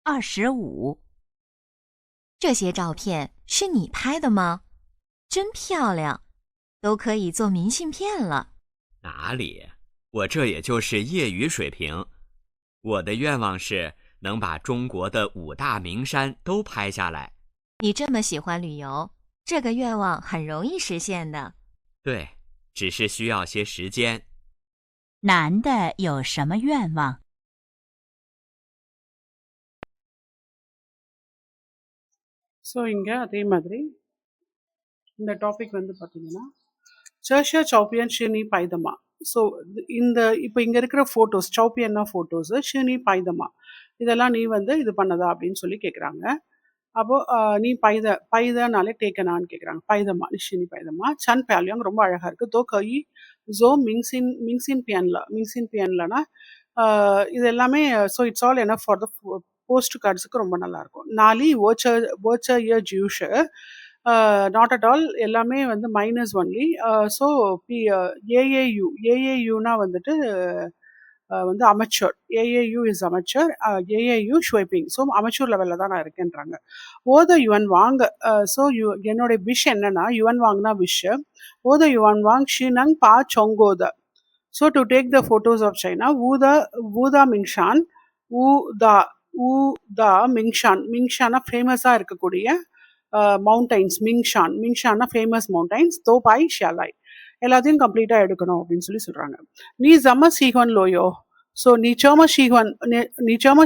25。这些照片是你拍的吗？真漂亮，都可以做明信片了。哪里，我这也就是业余水平。我的愿望是能把中国的5大名山都拍下来。你这么喜欢旅游，这个愿望很容易实现的。对，只是需要些时间。男的有什么愿望ஸோ இங்கே அதே மாதிரி இந்த டாபிக் வந்து பார்த்தீங்கன்னா சர்ஷியா சௌப்பியன் ஷினி பைதமா. ஸோ இந்த இப்போ இங்கே இருக்கிற ஃபோட்டோஸ் சௌப்பியன்னா ஃபோட்டோஸு ஷினி பைதமா இதெல்லாம் நீ வந்து இது பண்ணதா அப்படின்னு சொல்லி கேட்குறாங்க. அப்போது நீ பைதனாலே டேக்கனான்னு கேட்குறாங்க. பைதமா ஷினி பைதமா சன் பேலியாங் ரொம்ப அழகாக இருக்குது. தோ கை ஜோ மிங்சின் பியன்லனா இது எல்லாமே. So it's all enough for the post கார்ட்ஸுக்கு ரொம்ப நல்லாயிருக்கும். நாலி ஓச்சர் இயர் ஜூஷு நாட் அட் ஆல் எல்லாமே வந்து மைனஸ் ஒன்லி. ஸோ ஏஏயுனா வந்துட்டு வந்து அமெச்சூர். ஏஏயு இஸ் அமெச்சூர், ஏஏயு ஷுவைப்பிங். ஸோ அமெச்சூர் லெவலில் தான் நான் இருக்கேன்றாங்க. ஓத யுவன் வாங்க. ஸோ என்னுடைய விஷ் என்னன்னா யுவன் வாங்னா விஷ். ஓத யுவன் வாங் ஷினங் பா சொங்கோத. So to take the photos of China ஊதா மிங்ஷான் ஊதா மிங்ஷானா ஃபேமஸாக இருக்கக்கூடிய மவுண்டைன்ஸ். மிங்ஷான்னா ஃபேமஸ் மவுண்டைன்ஸ். தோபாய் ஷியாலாய் எல்லாத்தையும் கம்ப்ளீட்டாக எடுக்கணும் அப்படின்னு சொல்லி சொல்கிறாங்க. நீ ஜம்ம சீஹன் லோயோ. ஸோ நீச்சோம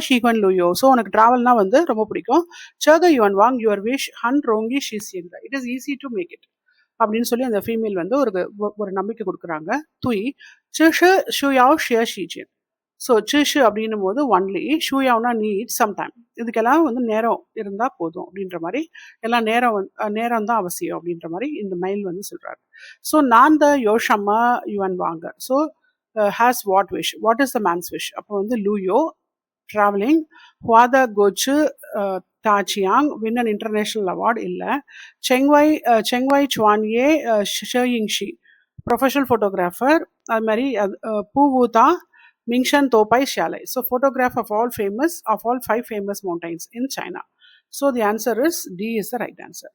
ஷீஹன் லோயோ. ஸோ உனக்கு ட்ராவல்னா வந்து ரொம்ப பிடிக்கும். சர்க யுவன் வாங் யுவர் விஷ் ஹன் ரோங்கி ஷீசியன். It is easy to make it அப்படின்னு சொல்லி அந்த ஃபீமேல் வந்து ஒரு நம்பிக்கை கொடுக்குறாங்க. துய் சிஷு ஷுயாவ் ஷியா ஷீஜியன். ஸோ சிஷு அப்படின்னும் போது ஒன்லி, ஷூயாவ்னா நீட் சம்டைம். இதுக்கெல்லாம் வந்து நேரம் இருந்தால் போதும் அப்படின்ற மாதிரி, எல்லாம் நேரம் தான் அவசியம் அப்படின்ற மாதிரி இந்த மெயில் வந்து சொல்கிறாரு. ஸோ நான் த யோஷம்மா யுவன் வாங்க. So has what wish. What is the man's wish? அப்போ வந்து லூயோ ட்ராவலிங். ஹுவாதா கோச்சு தாச்சியாங் வின் அன் இன்டர்நேஷ்னல் அவார்டு இல்லை. செங்வாய் சுவான்யே ஷேயிங்ஷி ப்ரொஃபஷனல் ஃபோட்டோகிராஃபர். அது மாதிரி பூவூதா Mingshan Topai Shalai. So photograph of all 5 famous mountains in China. So the answer is D is the right answer.